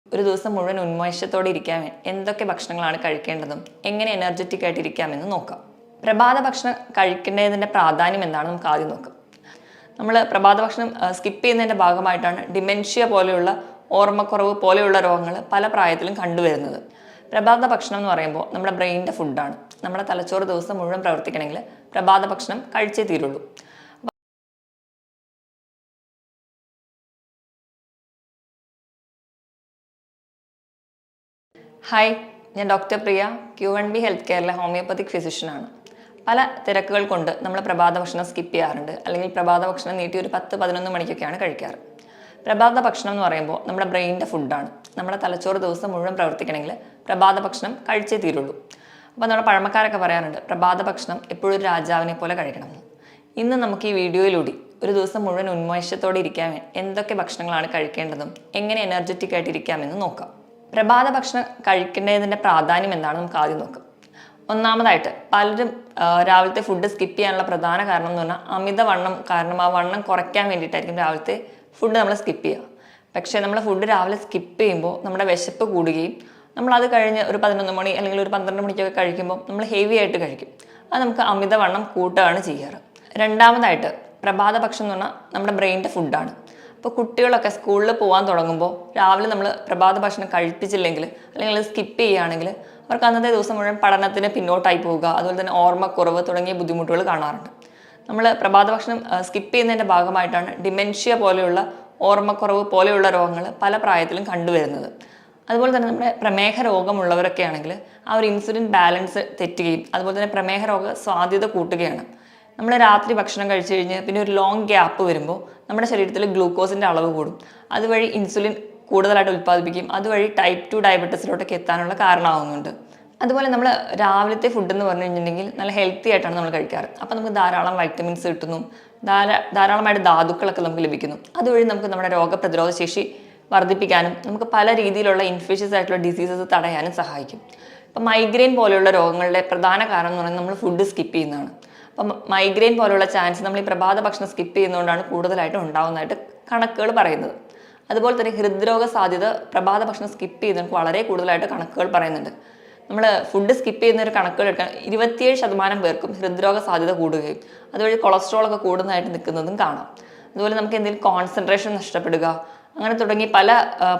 ഒരു ദിവസം മുഴുവൻ ഉന്മേഷത്തോടെ ഇരിക്കാൻ എന്തൊക്കെ ഭക്ഷണങ്ങളാണ് കഴിക്കേണ്ടതും എങ്ങനെ എനർജറ്റിക് ആയിട്ട് ഇരിക്കാമെന്ന് നോക്കാം. പ്രഭാത ഭക്ഷണം കഴിക്കേണ്ടതിൻ്റെ പ്രാധാന്യം എന്താണെന്ന് നമുക്ക് ആദ്യം നോക്കാം. നമ്മൾ പ്രഭാത ഭക്ഷണം സ്കിപ്പ് ചെയ്യുന്നതിൻ്റെ ഭാഗമായിട്ടാണ് ഡിമെൻഷ്യ പോലെയുള്ള ഓർമ്മക്കുറവ് പോലെയുള്ള രോഗങ്ങൾ പല പ്രായത്തിലും കണ്ടുവരുന്നത്. പ്രഭാത ഭക്ഷണം എന്ന് പറയുമ്പോൾ നമ്മുടെ ബ്രെയിനിൻ്റെ ഫുഡാണ്. നമ്മുടെ തലച്ചോറ് ദിവസം മുഴുവൻ പ്രവർത്തിക്കണമെങ്കിൽ പ്രഭാത ഭക്ഷണം കഴിച്ചേ തീരുള്ളൂ. ഹായ്, ഞാൻ ഡോക്ടർ പ്രിയ, Q1B ഹെൽത്ത് കെയറിലെ ഹോമിയോപ്പത്തിക് ഫിസിഷ്യനാണ്. പല തിരക്കുകൾ കൊണ്ട് നമ്മൾ പ്രഭാത ഭക്ഷണം സ്കിപ്പ് ചെയ്യാറുണ്ട്, അല്ലെങ്കിൽ പ്രഭാത ഭക്ഷണം നീട്ടി ഒരു 10-11 മണിക്കൊക്കെയാണ് കഴിക്കാറ്. പ്രഭാത ഭക്ഷണം എന്ന് പറയുമ്പോൾ നമ്മുടെ ബ്രെയിനിൻ്റെ ഫുഡാണ്. നമ്മുടെ തലച്ചോറ് ദിവസം മുഴുവൻ പ്രവർത്തിക്കണമെങ്കിൽ പ്രഭാത ഭക്ഷണം കഴിച്ചേ തീരുള്ളൂ. അപ്പോൾ നമ്മുടെ പഴമക്കാരൊക്കെ പറയാറുണ്ട് പ്രഭാത ഭക്ഷണം എപ്പോഴും ഒരു രാജാവിനെ പോലെ കഴിക്കണമെന്ന്. ഇന്ന് നമുക്ക് ഈ വീഡിയോയിലൂടെ ഒരു ദിവസം മുഴുവൻ ഉന്മേഷത്തോടെ ഇരിക്കാൻ എന്തൊക്കെ ഭക്ഷണങ്ങളാണ് കഴിക്കേണ്ടതും എങ്ങനെ എനർജറ്റിക് ആയിട്ട് ഇരിക്കാമെന്ന് നോക്കാം. പ്രഭാത ഭക്ഷണം കഴിക്കേണ്ടതിൻ്റെ പ്രാധാന്യം എന്താണെന്ന് നമുക്ക് ആദ്യം നോക്കാം. ഒന്നാമതായിട്ട് പലരും രാവിലത്തെ ഫുഡ് സ്കിപ്പ് ചെയ്യാനുള്ള പ്രധാന കാരണം എന്ന് പറഞ്ഞാൽ അമിതവണ്ണം കാരണം ആ വണ്ണം കുറയ്ക്കാൻ വേണ്ടിയിട്ടായിരിക്കും രാവിലത്തെ ഫുഡ് നമ്മൾ സ്കിപ്പ് ചെയ്യുക. പക്ഷേ നമ്മൾ ഫുഡ് രാവിലെ സ്കിപ്പ് ചെയ്യുമ്പോൾ നമ്മുടെ വിശപ്പ് കൂടുകയും നമ്മളത് കഴിഞ്ഞ് ഒരു 11 മണി അല്ലെങ്കിൽ ഒരു 12 മണിക്കൊക്കെ കഴിക്കുമ്പോൾ നമ്മൾ ഹെവി ആയിട്ട് കഴിക്കും. അത് നമുക്ക് അമിതവണ്ണം കൂട്ടുകയാണ് ചെയ്യാറ്. രണ്ടാമതായിട്ട് പ്രഭാത ഭക്ഷണം എന്ന് പറഞ്ഞാൽ നമ്മുടെ ബ്രെയിനിൻ്റെ ഫുഡാണ്. ഇപ്പോൾ കുട്ടികളൊക്കെ സ്കൂളിൽ പോകാൻ തുടങ്ങുമ്പോൾ രാവിലെ നമ്മൾ പ്രഭാത ഭക്ഷണം കഴിപ്പിച്ചില്ലെങ്കിൽ അല്ലെങ്കിൽ സ്കിപ്പ് ചെയ്യുകയാണെങ്കിൽ അവർക്ക് അന്നത്തെ ദിവസം മുഴുവൻ പഠനത്തിന് പിന്നോട്ടായി പോവുക, അതുപോലെ തന്നെ ഓർമ്മക്കുറവ് തുടങ്ങിയ ബുദ്ധിമുട്ടുകൾ കാണാറുണ്ട്. നമ്മൾ പ്രഭാത ഭക്ഷണം സ്കിപ്പ് ചെയ്യുന്നതിൻ്റെ ഭാഗമായിട്ടാണ് ഡിമെൻഷ്യ പോലെയുള്ള ഓർമ്മക്കുറവ് പോലെയുള്ള രോഗങ്ങൾ പല പ്രായത്തിലും കണ്ടുവരുന്നത്. അതുപോലെ തന്നെ നമ്മുടെ പ്രമേഹ രോഗമുള്ളവരൊക്കെ ആണെങ്കിൽ ആ ഒരു ഇൻസുലിൻ ബാലൻസ് തെറ്റുകയും അതുപോലെ തന്നെ പ്രമേഹ രോഗ സാധ്യത കൂട്ടുകയാണ്. നമ്മൾ രാത്രി ഭക്ഷണം കഴിച്ചു കഴിഞ്ഞ് പിന്നെ ഒരു ലോങ് ഗ്യാപ്പ് വരുമ്പോൾ നമ്മുടെ ശരീരത്തിൽ ഗ്ലൂക്കോസിൻ്റെ അളവ് കൂടും. അതുവഴി ഇൻസുലിൻ കൂടുതലായിട്ട് ഉൽപ്പാദിപ്പിക്കും. അതുവഴി ടൈപ്പ് 2 ഡയബറ്റീസിലോട്ടൊക്കെ എത്താനുള്ള കാരണമാകുന്നുണ്ട്. അതുപോലെ നമ്മൾ രാവിലത്തെ ഫുഡ് എന്ന് പറഞ്ഞു കഴിഞ്ഞിട്ടുണ്ടെങ്കിൽ നല്ല ഹെൽത്തി ആയിട്ടാണ് നമ്മൾ കഴിക്കാറ്. അപ്പോൾ നമുക്ക് ധാരാളം വൈറ്റമിൻസ് കിട്ടുന്നു, ധാരാളമായിട്ട് ധാതുക്കളൊക്കെ നമുക്ക് ലഭിക്കുന്നു. അതുവഴി നമുക്ക് നമ്മുടെ രോഗപ്രതിരോധ ശേഷി വർദ്ധിപ്പിക്കാനും നമുക്ക് പല രീതിയിലുള്ള ഇൻഫെഷ്യസ് ആയിട്ടുള്ള ഡിസീസസ് തടയാനും സഹായിക്കും. ഇപ്പം മൈഗ്രെയിൻ പോലെയുള്ള രോഗങ്ങളുടെ പ്രധാന കാരണം എന്ന് പറയുന്നത് നമ്മൾ ഫുഡ് സ്കിപ്പ് ചെയ്യുന്നതാണ്. അപ്പം മൈഗ്രെയിൻ പോലുള്ള ചാൻസ് നമ്മൾ ഈ പ്രഭാത ഭക്ഷണം സ്കിപ്പ് ചെയ്യുന്നതുകൊണ്ടാണ് കൂടുതലായിട്ട് ഉണ്ടാകുന്നതായിട്ട് കണക്കുകൾ പറയുന്നത്. അതുപോലെ തന്നെ ഹൃദ്രോഗ സാധ്യത പ്രഭാത ഭക്ഷണം സ്കിപ്പ് ചെയ്യുന്നവർക്ക് വളരെ കൂടുതലായിട്ട് കണക്കുകൾ പറയുന്നുണ്ട്. നമ്മൾ ഫുഡ് സ്കിപ്പ് ചെയ്യുന്ന ഒരു കണക്കുകൾ എടുക്കാൻ 27% പേർക്കും ഹൃദ്രോഗ സാധ്യത കൂടുകയും അതുവഴി കൊളസ്ട്രോളൊക്കെ കൂടുന്നതായിട്ട് നിൽക്കുന്നതും കാണാം. അതുപോലെ നമുക്ക് എന്തെങ്കിലും കോൺസെൻട്രേഷൻ നഷ്ടപ്പെടുക അങ്ങനെ തുടങ്ങി പല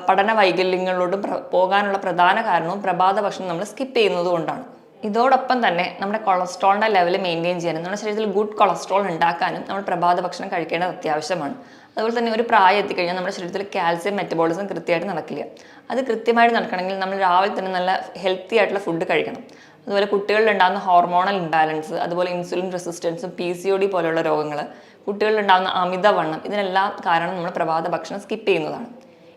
പഠന വൈകല്യങ്ങളിലോട്ടും പോകാനുള്ള പ്രധാന കാരണവും പ്രഭാത ഭക്ഷണം നമ്മൾ സ്കിപ്പ് ചെയ്യുന്നത് കൊണ്ടാണ്. ഇതോടൊപ്പം തന്നെ നമ്മുടെ കൊളസ്ട്രോളിൻ്റെ ലെവൽ മെയിൻറ്റെയിൻ ചെയ്യാനും നമ്മുടെ ശരീരത്തിൽ ഗുഡ് കൊളസ്ട്രോൾ ഉണ്ടാക്കാനും നമ്മൾ പ്രഭാത ഭക്ഷണം കഴിക്കേണ്ടത് അത്യാവശ്യമാണ്. അതുപോലെ തന്നെ ഒരു പ്രായം എത്തിക്കഴിഞ്ഞാൽ നമ്മുടെ ശരീരത്തിൽ കാൽസ്യം മെറ്റബോളിസം കൃത്യമായിട്ട് നടക്കില്ല. അത് കൃത്യമായിട്ട് നടക്കണമെങ്കിൽ നമ്മൾ രാവിലെ തന്നെ നല്ല ഹെൽത്തി ആയിട്ടുള്ള ഫുഡ് കഴിക്കണം. അതുപോലെ കുട്ടികളിൽ ഉണ്ടാകുന്ന ഹോർമോണൽ ഇംബാലൻസ്, അതുപോലെ ഇൻസുലിൻ റെസിസ്റ്റൻസും PCOD പോലെയുള്ള രോഗങ്ങൾ, കുട്ടികളിൽ ഉണ്ടാകുന്ന അമിതവണ്ണം, ഇതിനെല്ലാം കാരണം നമ്മൾ പ്രഭാത ഭക്ഷണം സ്കിപ്പ് ചെയ്യുന്നതാണ്.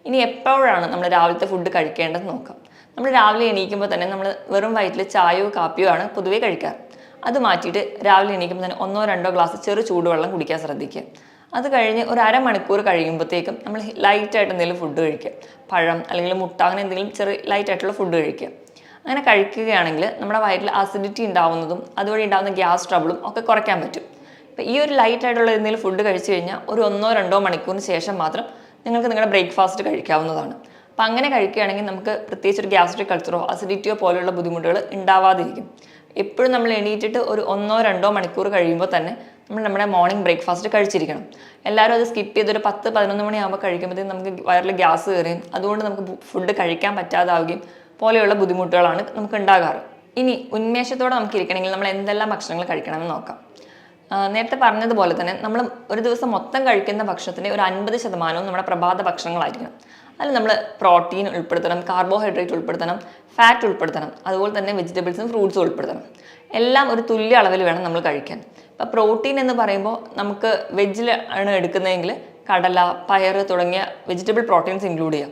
ഇനി എപ്പോഴാണ് നമ്മൾ രാവിലത്തെ ഫുഡ് കഴിക്കേണ്ടത് നോക്കാം. നമ്മൾ രാവിലെ എണീക്കുമ്പോൾ തന്നെ നമ്മൾ വെറും വയറ്റിൽ ചായയോ കാപ്പിയോ ആണ് പൊതുവേ കഴിക്കാറ്. അത് മാറ്റിയിട്ട് രാവിലെ എണീക്കുമ്പോൾ തന്നെ 1-2 ഗ്ലാസ് ചെറു ചൂടുവെള്ളം കുടിക്കാൻ ശ്രദ്ധിക്കുക. അത് കഴിഞ്ഞ് ഒരു അരമണിക്കൂർ കഴിയുമ്പോഴത്തേക്കും നമ്മൾ ലൈറ്റായിട്ട് എന്തെങ്കിലും ഫുഡ് കഴിക്കുക. പഴം അല്ലെങ്കിൽ മുട്ട അങ്ങനെ എന്തെങ്കിലും ചെറിയ ലൈറ്റായിട്ടുള്ള ഫുഡ് കഴിക്കുക. അങ്ങനെ കഴിക്കുകയാണെങ്കിൽ നമ്മുടെ വയറ്റിൽ അസിഡിറ്റി ഉണ്ടാവുന്നതും അതുവഴി ഉണ്ടാകുന്ന ഗ്യാസ് ട്രബിളും ഒക്കെ കുറയ്ക്കാൻ പറ്റും. അപ്പോൾ ഈ ഒരു ലൈറ്റായിട്ടുള്ള എന്തെങ്കിലും ഫുഡ് കഴിച്ചു കഴിഞ്ഞാൽ ഒരു 1-2 മണിക്കൂറിന് ശേഷം മാത്രം നിങ്ങൾക്ക് നിങ്ങളുടെ ബ്രേക്ക്ഫാസ്റ്റ് കഴിക്കാവുന്നതാണ്. അപ്പോൾ അങ്ങനെ കഴിക്കുകയാണെങ്കിൽ നമുക്ക് പ്രത്യേകിച്ച് ഒരു ഗ്യാസ്ട്രിക് അൾസറോ അസിഡിറ്റിയോ പോലെയുള്ള ബുദ്ധിമുട്ടുകൾ ഉണ്ടാവാതിരിക്കും. എപ്പോഴും നമ്മൾ എണീറ്റിട്ട് ഒരു 1-2 മണിക്കൂർ കഴിയുമ്പോൾ തന്നെ നമ്മൾ നമ്മുടെ മോർണിംഗ് ബ്രേക്ക്ഫാസ്റ്റ് കഴിച്ചിരിക്കണം. എല്ലാവരും അത് സ്കിപ്പ് ചെയ്തൊരു 10-11 മണിയാകുമ്പോൾ കഴിക്കുമ്പോഴത്തേക്കും നമുക്ക് വയറിൽ ഗ്യാസ് കയറുകയും അതുകൊണ്ട് നമുക്ക് ഫുഡ് കഴിക്കാൻ പറ്റാതാവുകയും പോലെയുള്ള ബുദ്ധിമുട്ടുകളാണ് നമുക്ക് ഉണ്ടാകാറ്. ഇനി ഉന്മേഷത്തോടെ നമുക്ക് ഇരിക്കണമെങ്കിൽ നമ്മൾ എന്തെല്ലാം ഭക്ഷണങ്ങൾ കഴിക്കണമെന്ന് നോക്കാം. നേരത്തെ പറഞ്ഞതുപോലെ തന്നെ നമ്മൾ ഒരു ദിവസം മൊത്തം കഴിക്കുന്ന ഭക്ഷണത്തിൻ്റെ ഒരു 50% നമ്മുടെ പ്രഭാത ഭക്ഷണങ്ങളായിരിക്കണം. അതിൽ നമ്മൾ പ്രോട്ടീൻ ഉൾപ്പെടുത്തണം, കാർബോഹൈഡ്രേറ്റ് ഉൾപ്പെടുത്തണം, ഫാറ്റ് ഉൾപ്പെടുത്തണം, അതുപോലെ തന്നെ വെജിറ്റബിൾസും ഫ്രൂട്ട്സും ഉൾപ്പെടുത്തണം. എല്ലാം ഒരു തുല്യ അളവിൽ വേണം നമ്മൾ കഴിക്കാൻ. ഇപ്പോൾ പ്രോട്ടീൻ എന്ന് പറയുമ്പോൾ നമുക്ക് വെജിൽ ആണ് എടുക്കുന്നതെങ്കിൽ കടല, പയർ തുടങ്ങിയ വെജിറ്റബിൾ പ്രോട്ടീൻസ് ഇൻക്ലൂഡ് ചെയ്യാം.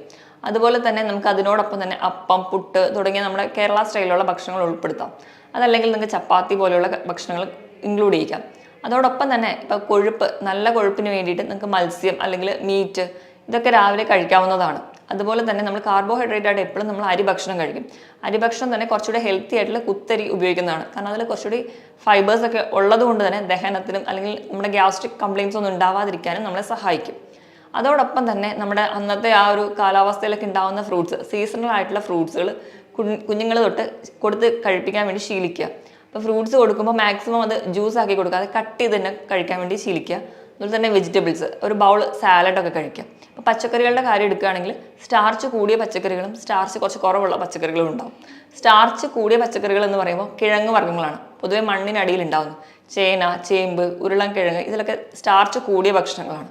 അതുപോലെ തന്നെ നമുക്ക് അതിനോടൊപ്പം തന്നെ അപ്പം, പുട്ട് തുടങ്ങിയ നമ്മുടെ കേരള സ്റ്റൈലിലുള്ള ഭക്ഷണങ്ങൾ ഉൾപ്പെടുത്താം. അതല്ലെങ്കിൽ നിങ്ങൾക്ക് ചപ്പാത്തി പോലെയുള്ള ഭക്ഷണങ്ങൾ ഇൻക്ലൂഡ് ചെയ്യിക്കാം. അതോടൊപ്പം തന്നെ ഇപ്പോൾ കൊഴുപ്പ്, നല്ല കൊഴുപ്പിന് വേണ്ടിയിട്ട് നിങ്ങൾക്ക് മത്സ്യം അല്ലെങ്കിൽ മീറ്റ് ഇതൊക്കെ രാവിലെ കഴിക്കാവുന്നതാണ്. അതുപോലെ തന്നെ നമ്മൾ കാർബോഹൈഡ്രേറ്റ് ആയിട്ട് എപ്പോഴും നമ്മൾ അരി ഭക്ഷണം കഴിക്കും. അരി ഭക്ഷണം തന്നെ കുറച്ചുകൂടി ഹെൽത്തി ആയിട്ടുള്ള കുത്തരി ഉപയോഗിക്കുന്നതാണ്. കാരണം അതിൽ കുറച്ചുകൂടി ഫൈബേഴ്സ് ഒക്കെ ഉള്ളത് കൊണ്ട് തന്നെ ദഹനത്തിനും അല്ലെങ്കിൽ നമ്മുടെ ഗ്യാസ്ട്രിക് കംപ്ലയിൻസ് ഒന്നും ഉണ്ടാവാതിരിക്കാനും നമ്മളെ സഹായിക്കും. അതോടൊപ്പം തന്നെ നമ്മുടെ അന്നത്തെ ആ ഒരു കാലാവസ്ഥയിലൊക്കെ ഉണ്ടാകുന്ന ഫ്രൂട്ട്സ്, സീസണൽ ആയിട്ടുള്ള ഫ്രൂട്ട്സുകൾ കുഞ്ഞുങ്ങൾ തൊട്ട് കൊടുത്ത് കഴിപ്പിക്കാൻ വേണ്ടി ശീലിക്കുക. അപ്പോൾ ഫ്രൂട്ട്സ് കൊടുക്കുമ്പോൾ മാക്സിമം അത് ജ്യൂസ് ആക്കി കൊടുക്കുക, അത് കട്ട് ചെയ്ത് തന്നെ കഴിക്കാൻ വേണ്ടി ശീലിക്കുക. അതുപോലെ തന്നെ വെജിറ്റബിൾസ്, ഒരു ബൗൾ സാലഡൊക്കെ കഴിക്കുക. അപ്പോൾ പച്ചക്കറികളുടെ കാര്യം എടുക്കുകയാണെങ്കിൽ സ്റ്റാർച്ച് കൂടിയ പച്ചക്കറികളും സ്റ്റാർച്ച് കുറച്ച് കുറവുള്ള പച്ചക്കറികളും ഉണ്ടാവും. സ്റ്റാർച്ച് കൂടിയ പച്ചക്കറികൾ എന്ന് പറയുമ്പോൾ കിഴങ്ങ് വർഗ്ഗങ്ങളാണ് പൊതുവെ മണ്ണിനടിയിൽ ഉണ്ടാകുന്നത്. ചേന, ചേമ്പ്, ഉരുളൻകിഴങ്ങ്, ഇതിലൊക്കെ സ്റ്റാർച്ച് കൂടിയ ഭക്ഷണങ്ങളാണ്.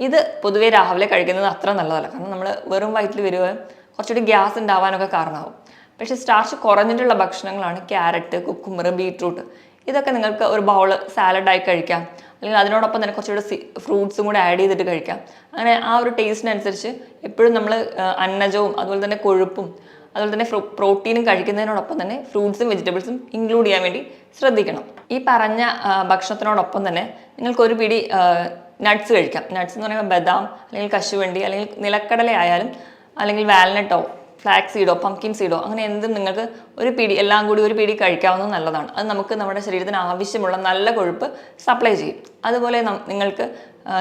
ഇത് പൊതുവെ രാവിലെ കഴിക്കുന്നത് അത്ര നല്ലതല്ല, കാരണം നമ്മൾ വെറും വയറ്റിൽ വരികയും കുറച്ചുകൂടി ഗ്യാസ് ഉണ്ടാവാനൊക്കെ കാരണമാവും. പക്ഷേ സ്റ്റാർച്ച് കുറഞ്ഞിട്ടുള്ള ഭക്ഷണങ്ങളാണ് ക്യാരറ്റ്, കുക്കുമ്പർ, ബീട്രൂട്ട്. ഇതൊക്കെ നിങ്ങൾക്ക് ഒരു ബൗൾ സാലഡായി കഴിക്കാം, അല്ലെങ്കിൽ അതിനോടൊപ്പം തന്നെ കുറച്ചുകൂടി ഫ്രൂട്ട്സും കൂടെ ആഡ് ചെയ്തിട്ട് കഴിക്കാം. അങ്ങനെ ആ ഒരു ടേസ്റ്റിനനുസരിച്ച് എപ്പോഴും നമ്മൾ അന്നജവും അതുപോലെ തന്നെ കൊഴുപ്പും അതുപോലെ തന്നെ പ്രോട്ടീനും കഴിക്കുന്നതിനോടൊപ്പം തന്നെ ഫ്രൂട്ട്സും വെജിറ്റബിൾസും ഇൻക്ലൂഡ് ചെയ്യാൻ വേണ്ടി ശ്രദ്ധിക്കണം. ഈ പറഞ്ഞ ഭക്ഷണത്തിനോടൊപ്പം തന്നെ നിങ്ങൾക്ക് ഒരു പിടി നട്ട്സ് കഴിക്കാം. നട്ട്സ് എന്ന് പറയുമ്പോൾ ബദാം, അല്ലെങ്കിൽ കശുവണ്ടി, അല്ലെങ്കിൽ നിലക്കടല ആയാലും, അല്ലെങ്കിൽ വാൽനട്ടോ, ഫ്ലാക്സ് സീഡോ, പംകിൻ സീഡോ, അങ്ങനെ എന്തും നിങ്ങൾക്ക് ഒരു പിടി, എല്ലാം കൂടി ഒരു പിടി കഴിക്കാവുന്നത് നല്ലതാണ്. അത് നമുക്ക് നമ്മുടെ ശരീരത്തിന് ആവശ്യമുള്ള നല്ല കൊഴുപ്പ് സപ്ലൈ ചെയ്യും. അതുപോലെ നിങ്ങൾക്ക്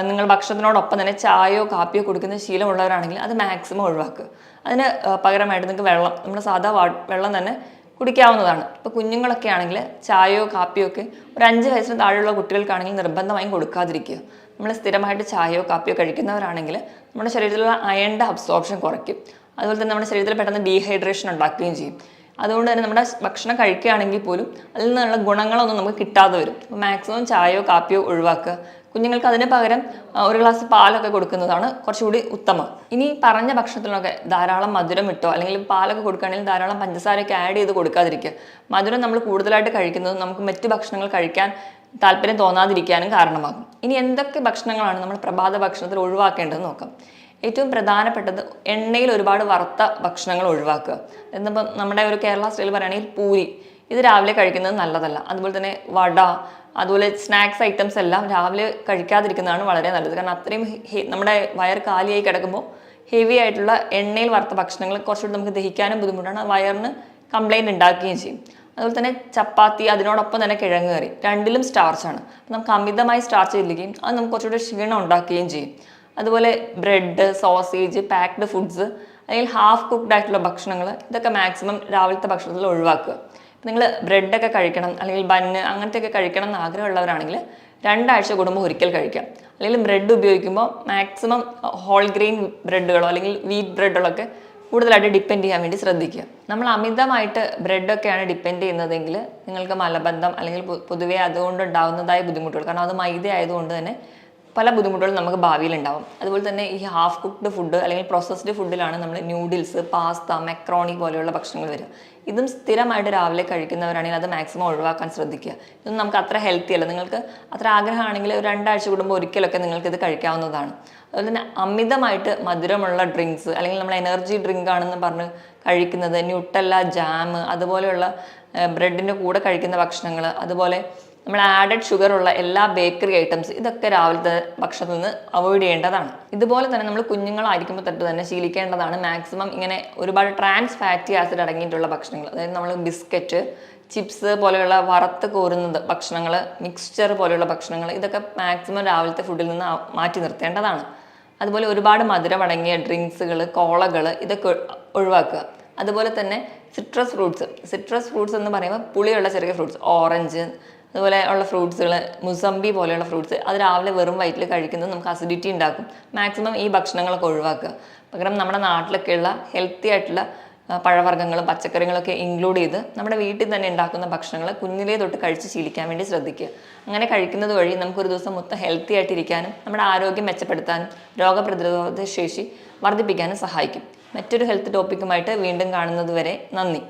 നിങ്ങൾ ഭക്ഷണത്തിനോടൊപ്പം തന്നെ ചായയോ കാപ്പിയോ കൊടുക്കുന്ന ശീലമുള്ളവരാണെങ്കിൽ അത് മാക്സിമം ഒഴിവാക്കുക. അതിന് പകരമായിട്ട് നിങ്ങൾക്ക് വെള്ളം, നമ്മുടെ സാധാ വെള്ളം തന്നെ കുടിക്കാവുന്നതാണ്. ഇപ്പോൾ കുഞ്ഞുങ്ങളൊക്കെ ആണെങ്കിൽ ചായയോ കാപ്പിയോ ഒക്കെ ഒരു 5 വയസ്സിന് താഴെയുള്ള കുട്ടികൾക്കാണെങ്കിൽ നിർബന്ധമായും കൊടുക്കാതിരിക്കുക. നമ്മൾ സ്ഥിരമായിട്ട് ചായയോ കാപ്പിയോ കഴിക്കുന്നവരാണെങ്കിൽ നമ്മുടെ ശരീരത്തിലുള്ള അയണിൻ്റെ അബ്സോർപ്ഷൻ കുറയ്ക്കും. അതുപോലെ തന്നെ നമ്മുടെ ശരീരത്തിൽ പെട്ടെന്ന് ഡീഹൈഡ്രേഷൻ ഉണ്ടാക്കുകയും ചെയ്യും. അതുകൊണ്ട് തന്നെ നമ്മുടെ ഭക്ഷണം കഴിക്കുകയാണെങ്കിൽ പോലും അതിൽ നിന്നുള്ള ഗുണങ്ങളൊന്നും നമുക്ക് കിട്ടാതെ വരും. അപ്പോൾ മാക്സിമം ചായയോ കാപ്പിയോ ഒഴിവാക്കുക. കുഞ്ഞുങ്ങൾക്ക് അതിന് പകരം ഒരു ഗ്ലാസ് പാലൊക്കെ കൊടുക്കുന്നതാണ് കുറച്ചുകൂടി ഉത്തമം. ഇനി പറഞ്ഞ ഭക്ഷണത്തിലൊക്കെ ധാരാളം മധുരം ഇട്ടോ അല്ലെങ്കിൽ പാലൊക്കെ കൊടുക്കുകയാണെങ്കിൽ ധാരാളം പഞ്ചസാരയൊക്കെ ആഡ് ചെയ്ത് കൊടുക്കാതിരിക്കുക. മധുരം നമ്മൾ കൂടുതലായിട്ട് കഴിക്കുന്നത് നമുക്ക് മറ്റ് ഭക്ഷണങ്ങൾ കഴിക്കാൻ താല്പര്യം തോന്നാതിരിക്കാനും കാരണമാകും. ഇനി എന്തൊക്കെ ഭക്ഷണങ്ങളാണ് നമ്മൾ പ്രഭാത ഭക്ഷണത്തിൽ ഒഴിവാക്കേണ്ടതെന്ന് നോക്കാം. ഏറ്റവും പ്രധാനപ്പെട്ടത് എണ്ണയിൽ ഒരുപാട് വറുത്ത ഭക്ഷണങ്ങൾ ഒഴിവാക്കുക. എന്നിപ്പം നമ്മുടെ ഒരു കേരള സ്റ്റൈൽ പറയുകയാണെങ്കിൽ പൂരി, ഇത് രാവിലെ കഴിക്കുന്നത് നല്ലതല്ല. അതുപോലെ തന്നെ വട, അതുപോലെ സ്നാക്സ് ഐറ്റംസ് എല്ലാം രാവിലെ കഴിക്കാതിരിക്കുന്നതാണ് വളരെ നല്ലത്. കാരണം അത്രയും നമ്മുടെ വയർ കാലിയായി കിടക്കുമ്പോൾ ഹെവി ആയിട്ടുള്ള എണ്ണയിൽ വറുത്ത ഭക്ഷണങ്ങൾ കുറച്ചുകൂടി നമുക്ക് ദഹിക്കാനും ബുദ്ധിമുട്ടാണ്, വയറിന് കംപ്ലൈൻറ്റ് ഉണ്ടാക്കുകയും ചെയ്യും. അതുപോലെ തന്നെ ചപ്പാത്തി, അതിനോടൊപ്പം തന്നെ കിഴങ്ങ് കറി, രണ്ടിലും സ്റ്റാർച്ചാണ്. നമുക്ക് അമിതമായി സ്റ്റാർച്ച് ഇരിക്കുകയും അത് നമുക്ക് കുറച്ചുകൂടി ക്ഷീണം ഉണ്ടാക്കുകയും ചെയ്യും. അതുപോലെ ബ്രെഡ്, സോസേജ്, പാക്ഡ് ഫുഡ്സ്, അല്ലെങ്കിൽ ഹാഫ് കുക്ക്ഡ് ആയിട്ടുള്ള ഭക്ഷണങ്ങൾ, ഇതൊക്കെ മാക്സിമം രാവിലത്തെ ഭക്ഷണത്തിൽ ഒഴിവാക്കുക. നിങ്ങൾ ബ്രെഡൊക്കെ കഴിക്കണം, അല്ലെങ്കിൽ ബന്ന് അങ്ങനത്തെയൊക്കെ കഴിക്കണം എന്ന് ആഗ്രഹമുള്ളവരാണെങ്കിൽ 2 ആഴ്ച കൂടുമ്പോൾ ഒരിക്കൽ കഴിക്കാം. അല്ലെങ്കിൽ ബ്രെഡ് ഉപയോഗിക്കുമ്പോൾ മാക്സിമം ഹോൾ ഗ്രെയിൻ ബ്രെഡുകളോ അല്ലെങ്കിൽ വീറ്റ് ബ്രെഡുകളൊക്കെ കൂടുതലായിട്ട് ഡിപ്പെൻഡ് ചെയ്യാൻ വേണ്ടി ശ്രദ്ധിക്കുക. നമ്മൾ അമിതമായിട്ട് ബ്രെഡൊക്കെയാണ് ഡിപ്പെൻഡ് ചെയ്യുന്നതെങ്കിൽ നിങ്ങൾക്ക് മലബന്ധം അല്ലെങ്കിൽ പൊതുവേ അതുകൊണ്ട് ഉണ്ടാകുന്നതായ ബുദ്ധിമുട്ടുകൾ, കാരണം അത് മൈദ ആയതുകൊണ്ട് തന്നെ പല ബുദ്ധിമുട്ടുകളും നമുക്ക് ഭാവിയിൽ ഉണ്ടാവും. അതുപോലെ തന്നെ ഈ ഹാഫ് കുക്ക്ഡ് ഫുഡ് അല്ലെങ്കിൽ പ്രോസസ്ഡ് ഫുഡിലാണ് നമ്മൾ ന്യൂഡിൽസ്, പാസ്ത, മെക്രോണി പോലെയുള്ള ഭക്ഷണങ്ങൾ വരിക. ഇതും സ്ഥിരമായിട്ട് രാവിലെ കഴിക്കുന്നവരാണെങ്കിൽ അത് മാക്സിമം ഒഴിവാക്കാൻ ശ്രദ്ധിക്കുക. ഇതൊന്നും നമുക്ക് അത്ര ഹെൽത്തി അല്ല. നിങ്ങൾക്ക് അത്ര ആഗ്രഹമാണെങ്കിൽ ഒരു 2 ആഴ്ച കൂടുമ്പോൾ ഒരിക്കലൊക്കെ നിങ്ങൾക്കിത് കഴിക്കാവുന്നതാണ്. അതുപോലെ തന്നെ അമിതമായിട്ട് മധുരമുള്ള ഡ്രിങ്ക്സ്, അല്ലെങ്കിൽ നമ്മൾ എനർജി ഡ്രിങ്ക് ആണെന്ന് പറഞ്ഞ് കഴിക്കുന്നത്, ന്യൂട്ടല്ല, ജാം, അതുപോലെയുള്ള ബ്രെഡിൻ്റെ കൂടെ കഴിക്കുന്ന ഭക്ഷണങ്ങൾ, അതുപോലെ നമ്മൾ ആഡഡ് ഷുഗർ ഉള്ള എല്ലാ ബേക്കറി ഐറ്റംസ്, ഇതൊക്കെ രാവിലത്തെ ഭക്ഷണത്തിൽ നിന്ന് അവോയ്ഡ് ചെയ്യേണ്ടതാണ്. ഇതുപോലെ തന്നെ നമ്മൾ കുഞ്ഞുങ്ങളായിരിക്കുമ്പോൾ തൊട്ട് തന്നെ ശീലിക്കേണ്ടതാണ് മാക്സിമം ഇങ്ങനെ ഒരുപാട് ട്രാൻസ് ഫാറ്റി ആസിഡ് അടങ്ങിയിട്ടുള്ള ഭക്ഷണങ്ങൾ, അതായത് നമ്മൾ ബിസ്ക്കറ്റ്, ചിപ്സ് പോലെയുള്ള വറുത്ത് കോരുന്നത് ഭക്ഷണങ്ങൾ, മിക്സ്ചർ പോലെയുള്ള ഭക്ഷണങ്ങൾ, ഇതൊക്കെ മാക്സിമം രാവിലത്തെ ഫുഡിൽ നിന്ന് മാറ്റി നിർത്തേണ്ടതാണ്. അതുപോലെ ഒരുപാട് മധുരമടങ്ങിയ ഡ്രിങ്ക്സുകൾ, കോളകൾ, ഇതൊക്കെ ഒഴിവാക്കുക. അതുപോലെ തന്നെ സിട്രസ് ഫ്രൂട്ട്സ് എന്ന് പറയുമ്പോൾ പുളിയുള്ള ചെറിയ ഫ്രൂട്ട്സ്, ഓറഞ്ച്, അതുപോലെ ഉള്ള ഫ്രൂട്ട്സുകൾ, മുസംബി പോലെയുള്ള ഫ്രൂട്ട്സ്, അത് രാവിലെ വെറും വയറ്റിൽ കഴിക്കുന്നത് നമുക്ക് അസിഡിറ്റി ഉണ്ടാക്കും. മാക്സിമം ഈ ഭക്ഷണങ്ങളൊക്കെ ഒഴിവാക്കുക. പകരം നമ്മുടെ നാട്ടിലൊക്കെയുള്ള ഹെൽത്തി ആയിട്ടുള്ള പഴവർഗ്ഗങ്ങളും പച്ചക്കറികളൊക്കെ ഇൻക്ലൂഡ് ചെയ്ത് നമ്മുടെ വീട്ടിൽ തന്നെ ഉണ്ടാക്കുന്ന ഭക്ഷണങ്ങൾ കുഞ്ഞിലേ തൊട്ട് കഴിച്ച് ശീലിക്കാൻ വേണ്ടി ശ്രദ്ധിക്കുക. അങ്ങനെ കഴിക്കുന്നത് വഴി നമുക്കൊരു ദിവസം മൊത്തം ഹെൽത്തി ആയിട്ടിരിക്കാനും നമ്മുടെ ആരോഗ്യം മെച്ചപ്പെടുത്താനും രോഗപ്രതിരോധ ശേഷി വർദ്ധിപ്പിക്കാനും സഹായിക്കും. മറ്റൊരു ഹെൽത്ത് ടോപ്പിക്കുമായിട്ട് വീണ്ടും കാണുന്നത് വരെ നന്ദി.